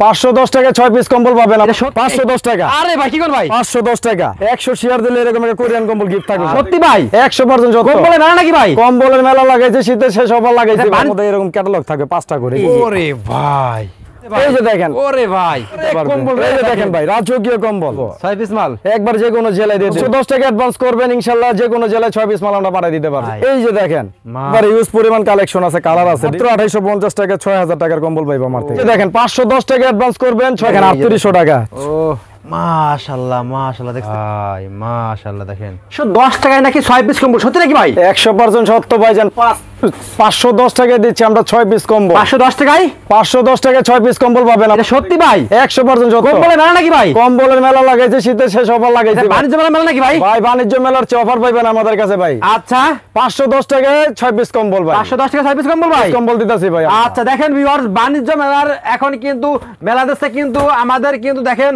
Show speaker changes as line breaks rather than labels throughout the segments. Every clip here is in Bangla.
510 টাকা 6 পিস কম্বল পাবেন। 510 টাকা।
আরে ভাই কি কোন ভাই?
510 টাকা। 100 শেয়ার দিলে এরকম একটা কোরিয়ান কম্বল গিফট থাকবে।
সত্যি ভাই?
100% সত্য।
কম্বলের মেলা নাকি ভাই?
কম্বলের মেলা লাগাইছে, শীতের শেষ অফার লাগাইছে। এর মধ্যে এরকম ক্যাটালগ থাকবে 5টা করে।
ওরে ভাই,
এই যে দেখেন।
ওরে ভাই
কম্বল, এই যে দেখেন ভাই, রাজকীয় কম্বল
6 পিস মাল
একবার যে কোনো জেলায় দিয়ে 110 টাকা অ্যাডভান্স করবেন, ইনশাআল্লাহ যে কোনো জেলায় 6 পিস মাল আমরা পাঠিয়ে দিতে পারবো। এই যে দেখেন, এবার ইউজ পরিমাণ কালেকশন আছে, কালার আছে। মাত্র 2850 টাকা 6000 টাকার কম্বল পাইবো আমার থেকে। এই যে দেখেন, 510 টাকা অ্যাডভান্স করবেন, 3800 টাকা।
ও মাশাআল্লাহ মাশাআল্লাহ, দেখেন ভাই মাশাআল্লাহ, দেখেন 10 টাকায় নাকি 6 পিস কম্বল, সত্যি নাকি ভাই?
100% সত্য ভাইজান। 510 টাকায় দিচ্ছি আমরা 6 পিস কম্বল।
510 টাকায়
510 টাকায় 6 পিস কম্বল পাবেন।
এটা সত্যি ভাই?
100% সত্য।
কম্বলের মেলা নাকি ভাই?
কম্বলের মেলা লাগাইছে, শীতের শেষ অফার লাগাইছে।
বাণিজ্য মেলা নাকি ভাই?
ভাই বাণিজ্য মেলার চেয়ে অফার পাইবেন আমাদের কাছে ভাই।
আচ্ছা
510 টাকায় 6 পিস কম্বল ভাই।
510 টাকা 6 পিস কম্বল ভাই,
কম্বল দিতেছি ভাই।
আচ্ছা দেখেন ভিউয়ার্স, বাণিজ্য মেলার এখন কিন্তু মেলা দেশে কিন্তু আমাদের কিন্তু দেখেন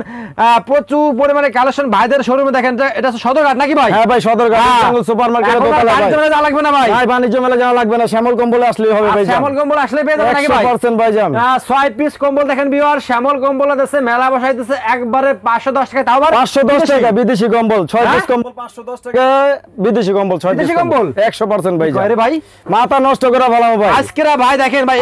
প্রচুর পরিমাণে কালেকশন ভাইদের শোরুমে। দেখেন এটা সদরঘাট নাকি ভাই?
হ্যাঁ ভাই, সদরঘাট সুপারমার্কেটে দোতলা ভাই।
বাণিজ্য মেলা যাওয়া লাগবে না ভাই?
ভাই বাণিজ্য মেলা যাওয়া লাগবে না, শ্যামল কম্বলে আসলেই হবে ভাই।
শ্যামল কম্বল আসলে পেয়ে যাবেন নাকি ভাই?
100% ভাইজান।
6 পিস কম্বল দেখেন ভিউয়ার্স, শ্যামল কম্বল দেশে মেলা বসাইতেছে একবারে 510 টাকা। তাও আবার
510 টাকা বিদেশি কম্বল 6 পিস কম্বল। 510 টাকা বিদেশি কম্বল 6 পিস কম্বল 100% ভাইজান।
আরে ভাই
মাথা নষ্ট করা ভালো ভাই।
আজকেরা ভাই দেখেন ভাই,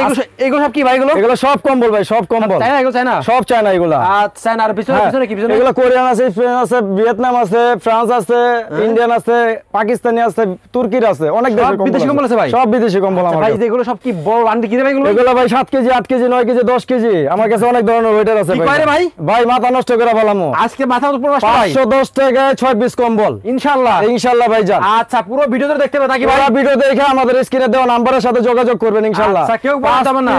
এগুলো সব কি ভাই?
এগুলো সব কম্বল ভাই, সব কম্বল।
চাই না? এগুলো চাই না?
সব চাই না এগুলো।
আচ্ছা, আর পিছনে পিছনে কি? পিছনে
এগুলো কোরিয়ান আছে, স্পেন আছে, ভিয়েতনাম আছে, ফ্রান্স আছে, ইন্ডিয়ান আছে, পাকিস্তানি আছে, তুর্কির আছে, অনেক দেশের কম্বল।
বিদেশি কম্বল আছে ভাই?
সব বিদেশি কম্বল আমার
ভাই।
কাছে।
এগুলো সব কি বড় আন্টি কি রে ভাই?
এগুলো ভাই 7 কেজি, 8 কেজি, 9 কেজি, 10 কেজি, আমার কাছে অনেক ধরনের ওয়েটার আছে
কি কয় রে ভাই?
ভাই মাথা নষ্ট করে বলামু।
আজকে মাথা উপর নষ্ট ভাই।
510 টাকায় 6 পিস কম্বল
ইনশাআল্লাহ।
ইনশাআল্লাহ ভাইজান।
আচ্ছা পুরো ভিডিওতে দেখতে পাবেন নাকি ভাই?
পুরো ভিডিও দেখে আমাদের স্ক্রিনে দেওয়া নাম্বারের সাথে যোগাযোগ করবেন ইনশাআল্লাহ।
আচ্ছা কেউ পাঠাবেন না।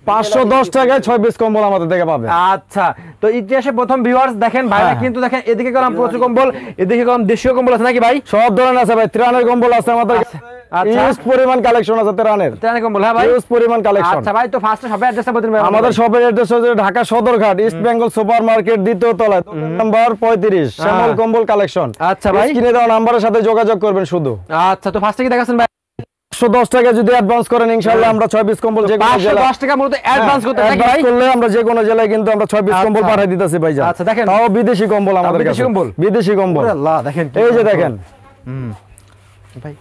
510 টাকায় 6 পিস কম্বল আমাদের থেকে পাবেন।
আচ্ছা তো ইতিহাসে প্রথম ভিউয়ার্স দেখেন ভাইরা কিন্তু দেখেন এদিকে গেলাম প্রচুর কম্বল, এদিকে গেলাম দেশীয় কম্বল আছে নাকি ভাই?
সব ধরনের আছে ভাই, ত্রাণের কম্বল আছে আমাদের কাছে।
আচ্ছা
ইউজ পরিমাণ কালেকশন আছে ত্রাণের
কম্বল। হ্যাঁ ভাই,
ইউজ পরিমাণ কালেকশন।
আচ্ছা ভাই, তো ফার্স্টে সবাই অ্যাড্রেসটা বলতে দিন।
আমাদের শপের অ্যাড্রেস হচ্ছে Dhaka Sadarghat, east Bengal super market, দ্বিতীয় তলায়, নাম্বার 35, শ্যামল কম্বল কালেকশন।
আচ্ছা ভাই,
স্ক্রিনে দেওয়া নাম্বারের সাথে যোগাযোগ করবেন শুধু।
আচ্ছা তো ফার্স্টে কি দেখাচ্ছেন ভাই?
510 টাকা যদি অ্যাডভান্স করেন ইনশাআল্লাহ আমরা 6 পিস কম্বল যে কোনো জেলায়
510 টাকা মূলত অ্যাডভান্স করতে নাকি ভাই?
করলে আমরা যে কোনো জেলায় কিন্তু আমরা 6 পিস কম্বল পাঠিয়ে দিতেছি ভাইজান।
আচ্ছা দেখেন,
তাও বিদেশি কম্বল আমাদের কাছে। বিদেশি কম্বল।
ওরে আল্লাহ, দেখেন
এই যে দেখেন
ভাই,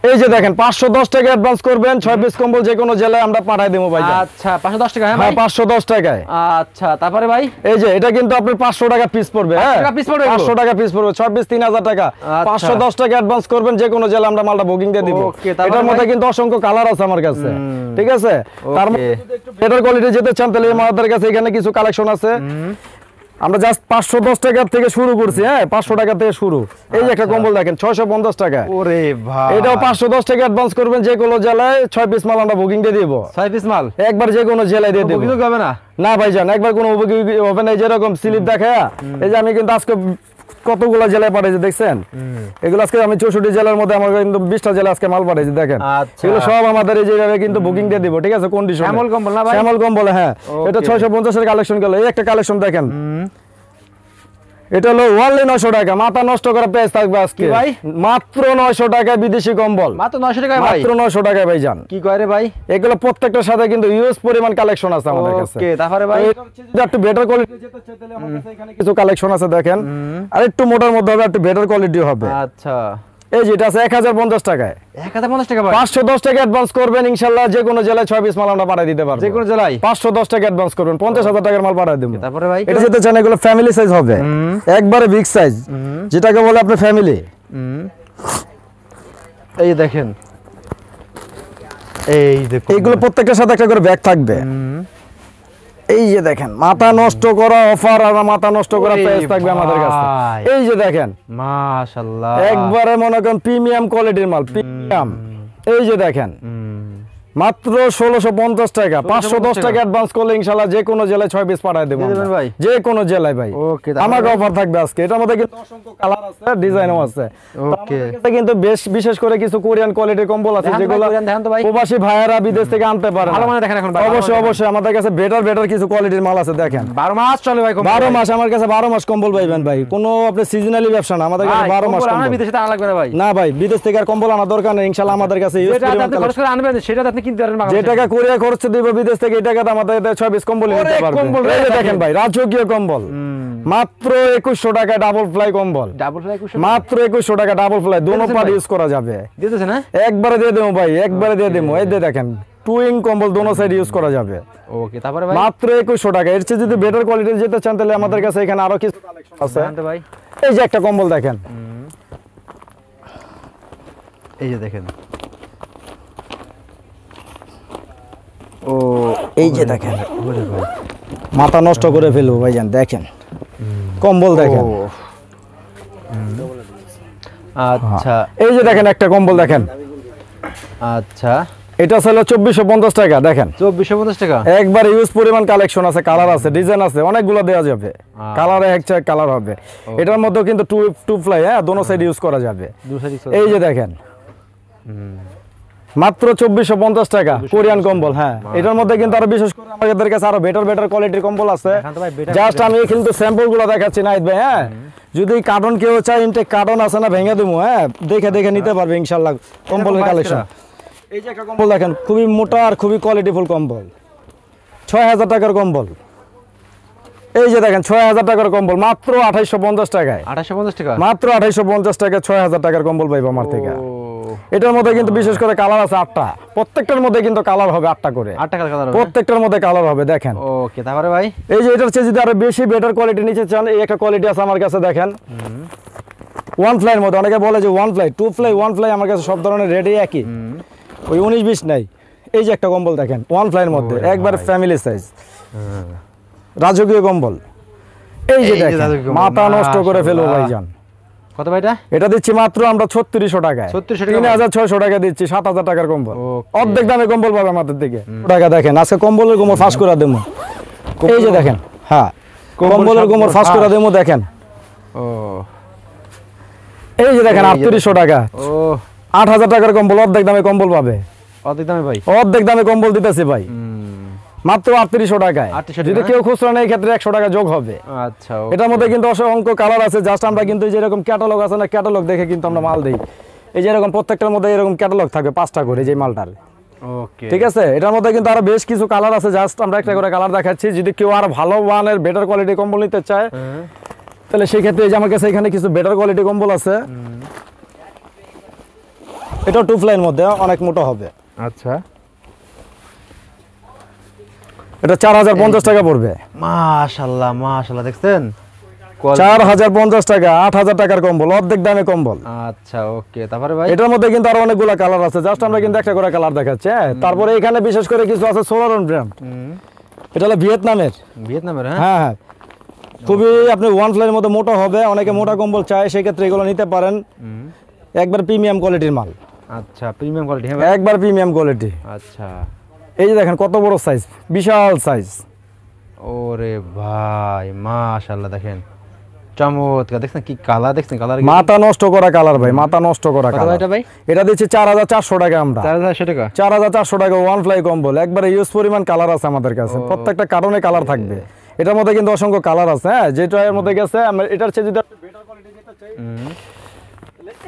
এই যে দেখেন 510 টাকা অ্যাডভান্স করবেন, 6 পিস কম্বল যে কোনো জেলায় আমরা পাঠিয়ে দেব ভাইজান।
আচ্ছা 510 টাকা। হ্যাঁ ভাই
510 টাকায়।
আচ্ছা তারপরে ভাই
এই যে এটা কিন্তু আপনার 500 টাকা পিস পড়বে। হ্যাঁ 500 টাকা পিস পড়বে, 6 পিস 3000 টাকা। 510 টাকা অ্যাডভান্স করবেন, যে কোনো জেলায় আমরা মালটা বুকিং দিয়ে দিব। এটার মধ্যে কিন্তু অসংখ্য কালার আছে আমার কাছে, ঠিক আছে? তার মধ্যে যদি একটু বেটার কোয়ালিটি যেতে চান তাহলে আমাদের কাছে এখানে কিছু কালেকশন আছে। আমরা জাস্ট 510 টাকা থেকে শুরু করছি। হ্যাঁ 500 টাকা থেকে শুরু। এই যে একটা কম্বল দেখেন 650 টাকা।
ওরে ভাই,
এটাও 510 টাকা অ্যাডভান্স করবেন, যে কোনো জেলায় 6 পিস মাল আমরা বুকিং দিয়ে দিব।
6 পিস মাল
একবার যে কোনো জেলায় দিয়ে দেব।
বুকিং হবে না?
না ভাইজান, একবার কোনো বুকিং হবে না। যেরকম স্লিপ দেখায়া, এই যে আমি কিন্তু আজকে কতগুলা জেলায় পাঠাইছি দেখছেন? এগুলো আজকে আমি 64 জেলার মধ্যে আমার কিন্তু 20টা জেলা আজকে মাল পাঠাইছি দেখেন। এগুলো সব আমাদের এই জায়গায় কিন্তু বুকিং দিয়ে দিব, ঠিক আছে? কন্ডিশন
শ্যামল কম্বল না ভাই?
শ্যামল কম্বল। হ্যাঁ এটা 650 এর কালেকশন গেল। এই একটা কালেকশন দেখেন, এটা হলো ওয়ানলি 900 টাকা। মাথা নষ্ট করা প্রাইস থাকবে আজকে
ভাই,
মাত্র 900 টাকায় বিদেশি কম্বল।
মাত্র 900 টাকা ভাই?
মাত্র 900 টাকায় ভাইজান।
কি কয় রে ভাই?
এগুলো প্রত্যেকটার সাথে কিন্তু ইউজ পরিমাণ কালেকশন আছে আমাদের কাছে।
ওকে তারপরে ভাই
যদি একটু বেটার কোয়ালিটি যেতে চাই তাহলে আমার কাছে এখানে কিছু কালেকশন আছে দেখেন। আর একটু মোটার মধ্যে হবে, একটু বেটার কোয়ালিটি হবে।
আচ্ছা
এই যে এটা আছে 1050 টাকায়।
1050 টাকা ভাই?
510 টাকা অ্যাডভান্স করবেন ইনশাআল্লাহ, যে কোনো জেলায় 6 পিস মাল আমরা পাঠিয়ে দিতে পারবো।
যে কোনো জেলায়
510 টাকা অ্যাডভান্স করবেন, 50,000 টাকার মাল পাঠিয়ে দেব।
তারপরে ভাই
এটা যেতে চান এগুলো ফ্যামিলি সাইজ হবে, একবারে বিগ সাইজ, যেটাকে বলে আপনার ফ্যামিলি।
এই দেখেন, এই দেখুন
এইগুলো প্রত্যেকটার সাথে একটা করে ব্যাগ থাকবে। এই যে দেখেন মাথা নষ্ট করা অফার আর মাথা নষ্ট করা প্রাইস থাকবে আমাদের কাছে। এই যে দেখেন
মাশাআল্লাহ,
একবারে মনে করেন প্রিমিয়াম কোয়ালিটির মাল, প্রিমিয়াম। এই যে দেখেন মাত্র 1650 টাকা। 510 টাকা অ্যাডভান্স করলে ইনশাআল্লাহ যে কোনো জেলায় 6 পিস পাঠিয়ে দেব
ভাই,
যে কোনো জেলায় ভাই।
ওকে
আমার অফার থাকবে আজকে। এটার মধ্যে কিন্তু অসংখ্য কালার আছে, ডিজাইনও আছে।
ওকে
এটা কিন্তু বিশেষ করে কিছু কোরিয়ান কোয়ালিটির কম্বল আছে যেগুলো প্রবাসী ভাইয়েরা বিদেশ থেকে আনতে পারে।
ভালো মানে দেখেন এখন ভাই,
অবশ্যই অবশ্যই আমাদের কাছে বেটার কিছু কোয়ালিটির মাল আছে দেখেন।
12 মাস চলে ভাই কম্বল?
12 মাস আমার কাছে 12 মাস কম্বল পাইবেন ভাই। কোনো আপনি সিজনালি ব্যবসা না, আমাদের কাছে 12 মাস কম্বল।
বিদেশে আনা লাগবে না ভাই?
না ভাই, বিদেশ থেকে আর কম্বল আনা দরকার নেই ইনশাআল্লাহ আমাদের কাছে ইউজ
যেটা আপনি খরচ করে আনবেন সেটা আপনি কিনতে পারেন
যে টাকা কুরিয়ার খরচ দিব বিদেশ থেকে এই টাকাতে আমাদের 6 পিস কম্বল নিতে পারবেন। এই যে দেখেন ভাই রাজকীয় কম্বল মাত্র 2100 টাকা ডাবল ফ্লাই কম্বল, মাত্র 2100 টাকা ডাবল ফ্লাই, দোনো পার্ট ইউজ করা যাবে।
দিতেছে না?
একবারে দিয়ে দেবো ভাই, একবারে দিয়ে দেবো। এই যে দেখেন টুইং কম্বল দোনো সাইড ইউজ করা যাবে।
ওকে, তারপরে ভাই
মাত্র 2100 টাকা। এর চেয়ে যদি বেটার কোয়ালিটি যেতে চান তাহলে আমাদের কাছে এখানে আরো কিছু কালেকশন আছে
ভাই।
এই যে একটা কম্বল দেখেন,
এই যে দেখেন,
ও এই যে দেখেন মাথা নষ্ট করে ফেলবো ভাইজান। দেখেন কম্বল দেখেন,
আচ্ছা
এই যে দেখেন একটা কম্বল দেখেন,
আচ্ছা
এটা ছিল 2450 টাকা। দেখেন
2450 টাকা,
একবারে ইউজ পরিমাণ কালেকশন আছে, কালার আছে, ডিজাইন আছে, অনেকগুলো দেওয়া যাবে। কালারে এক চাই কালার হবে। এটার মধ্যে কিন্তু টু ফ্লাই, হ্যাঁ দোনো সাইড ইউজ করা যাবে। এই যে দেখেন মাত্র 2450 টাকা কোরিয়ান কম্বল। হ্যাঁ এটার মধ্যে কিন্তু আরো বিশেষ করে আমাদের কাছে আরো বেটার কোয়ালিটির কম্বল আছে। জাস্ট আমি কিন্তু স্যাম্পল গুলো দেখাচ্ছি নাইত ভাই। হ্যাঁ যদি কার্টন কেউ চায় ইনটেক কার্টন আছে না ভেঙে দেবো, হ্যাঁ দেখে দেখে নিতে পারবে ইনশাআল্লাহ কম্বলের কালেকশন। এই যে একটা কম্বল দেখেন খুবই মোটা আর খুবই কোয়ালিটিফুল কম্বল, 6000 টাকার কম্বল। এই যে দেখেন 6000 টাকার কম্বল মাত্র 2850 টাকায়।
2850 টাকা,
মাত্র 2850 টাকায় 6000 টাকার কম্বল পাইবো আমার থেকে। এটার মধ্যে কিন্তু বিশেষ করে কালার আছে 8টা, প্রত্যেকটার মধ্যে কিন্তু কালার হবে 8টা করে,
8 টাকার কালার হবে,
প্রত্যেকটার মধ্যে কালার হবে। দেখেন
ওকে, তারপরে ভাই
এই যে এটার চেয়ে যদি আরো বেশি বেটার কোয়ালিটি নিতে চান এই একটা কোয়ালিটি আছে আমার কাছে। দেখেন ওয়ান ফ্লাইয়ের মধ্যে, অনেকে বলে যে one fly, to fly, one fly, আমার কাছে সব ধরনের রেটই একই, ওই 19-20 নাই। এই যে একটা কম্বল দেখেন ওয়ান ফ্লাইয়ের মধ্যে একবার ফ্যামিলি সাইজ রাজকীয় কম্বল। এই যে দেখেন মাথা নষ্ট করে ফেলবো ভাইজান।
কত ভাই
এটা দিচ্ছি মাত্র আমরা 3600 টাকায়, 3600 টাকা দিচ্ছি, 7000 টাকার কম্বল। অর্ধেক দামে কম্বল পাবে আমাদের থেকে টাকা। দেখেন আজকে কম্বলের গোমর ফাঁস করে দেবো। এই যে দেখেন, হ্যাঁ কম্বলের গোমর ফাঁস করে দেবো। দেখেন
ও
এই যে দেখেন 3800 টাকা,
ও
8000 টাকার কম্বল, অর্ধেক দামে কম্বল পাবে।
অর্ধেক দামে ভাই,
অর্ধেক দামে কম্বল দিতেছি ভাই মাত্র 3800 টাকায়। যদি কেউ খুচরা নেই ক্ষেত্রে 100 টাকা যোগ হবে।
আচ্ছা
এটার মধ্যে কিন্তু অসংখ্য কালার আছে। জাস্ট আমরা কিন্তু যেরকম ক্যাটালগ আছে না, ক্যাটালগ দেখে কিন্তু আমরা মাল দেই। এই যে এরকম প্রত্যেকটার মধ্যে এরকম ক্যাটালগ থাকবে 5টা করে যে মালটার।
ওকে,
ঠিক আছে, এটার মধ্যে কিন্তু আরো বেশ কিছু কালার আছে। জাস্ট আমরা একটা করে কালার দেখাচ্ছি। যদি কেউ আর ভালো মানের বেটার কোয়ালিটি কম্বল নিতে চায় তাহলে সেই ক্ষেত্রে এই যে আমার কাছে এখানে কিছু বেটার কোয়ালিটি কম্বল আছে। এটা টু ফ্লাইয়ের মধ্যে অনেক মোটা হবে।
আচ্ছা
এটা 4050 টাকা পড়বে।
মাশাআল্লাহ মাশাআল্লাহ, দেখছেন
4050 টাকা, 8000 টাকার কম্বল, অর্ধেক দামে কম্বল।
আচ্ছা ওকে, তারপরে ভাই
এটার মধ্যে কিন্তু আরো অনেকগুলো কালার আছে। জাস্ট আমরা কিন্তু একটা করে কালার দেখাচ্ছি। তারপরে এখানে বিশেষ করে কিছু আছে সোলারন ব্র্যান্ড। এটা হলো ভিয়েতনামের।
ভিয়েতনামের,
হ্যাঁ হ্যাঁ খুবই আপনি ওয়ান ফ্লাইয়ের মধ্যে মোটা হবে। অনেকে মোটা কম্বল চায়, সেই ক্ষেত্রে এগুলো নিতে পারেন। একবার প্রিমিয়াম কোয়ালিটির মাল।
আচ্ছা প্রিমিয়াম কোয়ালিটি, হ্যাঁ
একবার প্রিমিয়াম কোয়ালিটি।
আচ্ছা
এই যে দেখেন কত বড় সাইজ, বিশাল সাইজ।
ওরে ভাই মাশাআল্লাহ, দেখেন চমৎকার, দেখছেন কি কালার, দেখছেন কালার,
মাথা নষ্ট করা কালার ভাই, মাথা নষ্ট করা কালার।
এটা ভাই
এটা দিচ্ছি 4400 টাকা আমরা।
4400 টাকা,
4400 টাকা ওয়ান ফ্লাই কম্বল। একবারে ইউজ পরিমাণ কালার আছে আমাদের কাছে, প্রত্যেকটা কারণে কালার থাকবে। এটার মধ্যে কিন্তু অসংখ্য কালার আছে। হ্যাঁ যেটা এর মধ্যে গেছে আমরা এটার চেয়ে যদি বেটার কোয়ালিটি নিতে চাই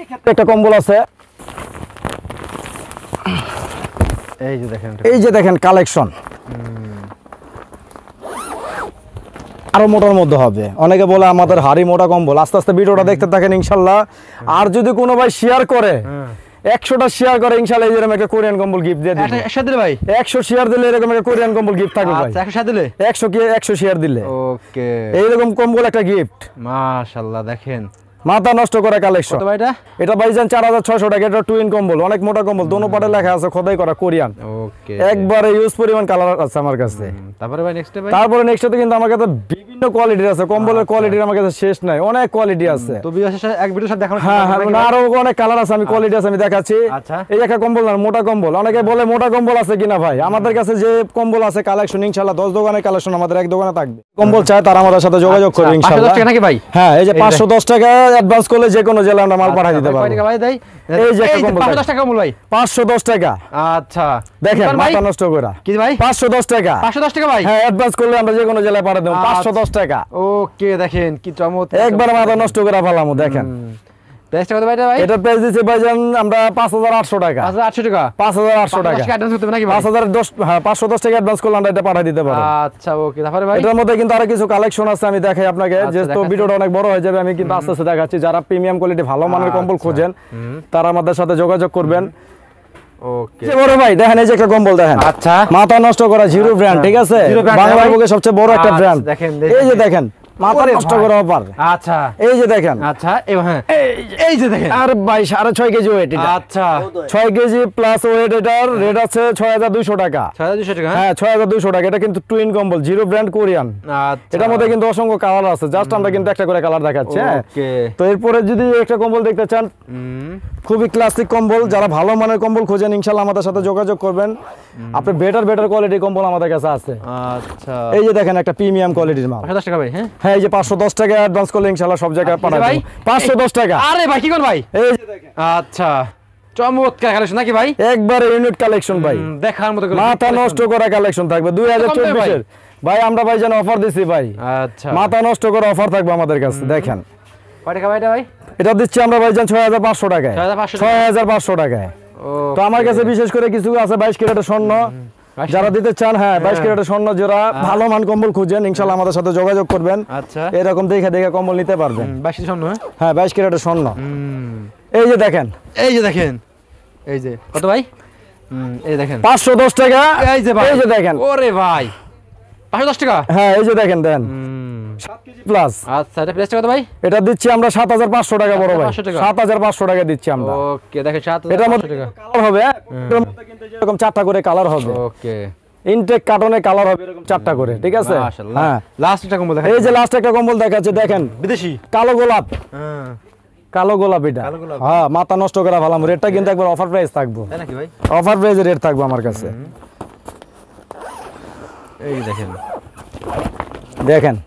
এই ক্ষেত্রে একটা কম্বল আছে।
এই যে দেখেন,
এই যে দেখেন কালেকশন আরো মোটার মধ্যে হবে। অনেকে বলে আমাদের হাড়ি মোটা কম্বল। আস্তে আস্তে ভিডিওটা দেখতে থাকেন ইনশাল্লাহ। আর যদি কোনো ভাই শেয়ার করে 100টা শেয়ার করে ইনশাআল্লাহ এরকম একটা কোরিয়ান কম্বল গিফট দিয়ে দিই।
100 দিলে ভাই,
100 শেয়ার দিলে এরকম একটা কোরিয়ান কম্বল গিফট থাকবে ভাই।
আচ্ছা 100 দিলে,
100 শেয়ার দিলে
ওকে
এইরকম কম্বল একটা গিফট।
মাশাআল্লাহ, দেখেন
মাথা নষ্ট করা কালেকশন।
কত ভাই এটা?
এটা ভাইজান 4600 টাকা। এটা টুইন কম্বল, অনেক মোটা কম্বল, দোনো পাটে লেখা আছে খোদাই করা কোরিয়ান।
ওকে
একবারে ইউজ পরিমাণ কালার আছে আমার কাছে।
তারপরে ভাই নেক্সট ভাই,
তারপরে নেক্সটে কিন্তু আমার কাছে বিভিন্ন কোয়ালিটির আছে। কম্বলের কোয়ালিটির আমার কাছে শেষ নাই, অনেক কোয়ালিটি আছে।
তো ভিউয়ার্সের সাথে এক ভিডিওর সাথে দেখানো।
হ্যাঁ হ্যাঁ আরো অনেক কালার আছে, আমি কোয়ালিটি আছে আমি দেখাচ্ছি।
আচ্ছা
এই একটা কম্বল না, মোটা কম্বল। অনেকে বলে মোটা কম্বল আছে কিনা ভাই, আমাদের কাছে যে কম্বল আছে কালেকশন ইনশাআল্লাহ 10 দোকানের কালেকশন আমাদের এক দোকানে থাকবে। কম্বল চায় তারা আমাদের সাথে যোগাযোগ করবে ইনশাআল্লাহ।
510 টাকা নাকি ভাই?
হ্যাঁ এই যে 510 টাকা অ্যাডভান্স করলে যে কোনো জেলা আমরা মাল পাঠিয়ে দিতে পারবো।
কয় টাকা ভাই দেই?
এই যে একটা কম্বল
510 টাকা কম্বল ভাই,
510 টাকা।
আচ্ছা
দেখেন মাথা নষ্ট করা
কি ভাই,
510 টাকা।
510 টাকা ভাই,
হ্যাঁ অ্যাডভান্স করলে আমরা যে কোনো জেলায় পাঠিয়ে দেব। 510 টাকা।
ওকে দেখেন কি চমৎকার,
একবার মাথা নষ্ট করে ফেলামু। দেখেন
প্রাইসটা কত ভাই এটা ভাই?
এটা প্রাইস দিচ্ছি ভাইজান আমরা 5800 টাকা।
5800 টাকা।
5800 টাকা।
অ্যাডভান্স করতে হবে নাকি ভাই?
5010 হ্যাঁ 510 টাকা অ্যাডভান্স করলে আমরা এটা পাঠিয়ে দিতে পারবো।
আচ্ছা ওকে। তারপরে ভাই
এটার মধ্যে কিন্তু আরো কিছু কালেকশন আছে, আমি দেখাই আপনাকে। যেহেতু ভিডিওটা অনেক বড় হয়ে যাবে, আমি কিন্তু আস্তে আস্তে দেখাচ্ছি। যারা প্রিমিয়াম কোয়ালিটি ভালো মানের কম্বল খোঁজেন তারা আমাদের সাথে যোগাযোগ করবেন।
ওকে
যে বড় ভাই দেখেন, এই যে একটা কম্বল দেখেন,
আচ্ছা
মাথা নষ্ট করা জিরো ব্র্যান্ড, ঠিক আছে, বাংলার বুকে সবচেয়ে বড় একটা ব্র্যান্ড।
দেখেন
এই যে দেখেন মাথা নষ্ট করা অফার।
আচ্ছা
এই যে দেখেন,
আচ্ছা হ্যাঁ এই যে দেখেন,
আর ভাই 6.5 কেজি ওয়েট এটা।
আচ্ছা
6 কেজি প্লাস ওয়েট, এটার রেট আছে 6200 টাকা।
6200 টাকা।
হ্যাঁ 6200 টাকা। এটা কিন্তু টুইন কম্বল, জিরো ব্র্যান্ড কোরিয়ান।
আচ্ছা
এটার মধ্যে কিন্তু অসংখ্য কালার আছে, জাস্ট আমরা কিন্তু একটা করে কালার দেখাচ্ছি। হ্যাঁ
ওকে।
তো এরপরে যদি একটা কম্বল দেখতে চান, খুবই ক্লাসিক কম্বল, যারা ভালো মানের কম্বল খোঁজেন ইনশাআল্লাহ আমাদের সাথে যোগাযোগ করবেন। আপনি বেটার কোয়ালিটি কম্বল আমাদের কাছে আছে।
আচ্ছা
এই যে দেখেন একটা প্রিমিয়াম কোয়ালিটির মাল।
510 টাকা ভাই। হ্যাঁ
হ্যাঁ এই যে 510 টাকা অ্যাডভান্স করলে ইনশাআল্লাহ সব জায়গায় পাঠাবো।
ভাই
510 টাকা।
আরে ভাই কি কোন ভাই?
এই যে দেখেন
আচ্ছা চমৎকার কালেকশন নাকি ভাই?
একবারে ইউনিট কালেকশন ভাই,
দেখার মতো
মাথা নষ্ট করা কালেকশন থাকবে 2024 এর। ভাই আমরা ভাই যেন অফার দিছি ভাই,
আচ্ছা
মাথা নষ্ট করা অফার থাকবে আমাদের কাছে। দেখেন
কয় টাকা ভাই এটা ভাই?
এটা দিচ্ছি আমরা ভাই যেন 6500 টাকায়। 6500 টাকায়। তো আমার কাছে বিশেষ করে কিছু আছে 22 ক্যারেটের স্বর্ণ, যারা দিতে চান। হ্যাঁ 22 ক্যারেটের স্বর্ণ, যারা ভালো মান কম্বল খুঁজেন ইনশাআল্লাহ আমাদের সাথে যোগাযোগ করবেন।
আচ্ছা
এরকম দেখে দেখে কম্বল নিতে পারবেন।
22 স্বর্ণ।
হ্যাঁ 22 ক্যারেটের স্বর্ণ। এই যে দেখেন,
এই যে দেখেন, এই যে কত ভাই? এই দেখেন
510 টাকা।
এই যে ভাই,
এই যে দেখেন,
ওরে ভাই 510 টাকা।
হ্যাঁ এই যে দেখেন দেন 7 কেজি প্লাস।
আচ্ছা এটা প্রাইসটা কত ভাই?
এটা দিচ্ছি আমরা 7500 টাকা বড় ভাই। 7500 টাকা দিচ্ছি আমরা।
ওকে দেখেন 7500
এটার মধ্যে কালার হবে, এটার মধ্যে কিন্তু এরকম 4টা করে কালার হবে।
ওকে
ইনটেক কার্টনে কালার হবে এরকম 4টা করে, ঠিক আছে।
মাশাআল্লাহ।
হ্যাঁ
লাস্ট একটা কম্বল দেখেন,
এই যে লাস্ট একটা কম্বল দেখাচ্ছে, দেখেন
বিদেশি
কালো গোলাপ।
হ্যাঁ
কালো গোলাপ এটা। হ্যাঁ মাথা নষ্ট করা ভালো। রেটটা কিন্তু একবার অফার প্রাইস থাকবে,
তাই নাকি ভাই?
অফার প্রাইসে রেট থাকবে আমার কাছে।
এই দেখেন
দেখেন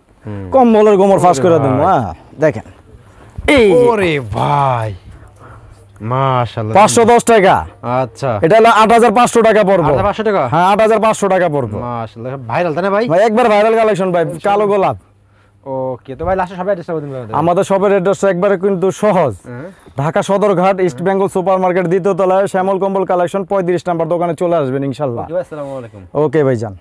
কম্বলের গোমর ফাঁস করে দেবো। হ্যাঁ দেখেন এই যে
ওরে ভাই মাশাআল্লাহ
510 টাকা।
আচ্ছা
এটা হলো 8500 টাকা পড়বে।
8500 টাকা।
হ্যাঁ 8500 টাকা পড়বে।
মাশাআল্লাহ ভাইরাল তাই না ভাই?
ভাই একবার ভাইরাল কালেকশন ভাই, কালো গোলাপ।
ওকে তো ভাই লাস্টে সবাই অ্যাড্রেসটা বলে দিন।
আমাদের শপের অ্যাড্রেস একবারে কিন্তু সহজ, Dhaka Sadarghat east Bengal super market দ্বিতীয় তলায় শ্যামল কম্বল কালেকশন 35 নাম্বার দোকানে চলে আসবেন ইনশাআল্লাহ।
আসসালামু আলাইকুম।
ওকে ভাইজান।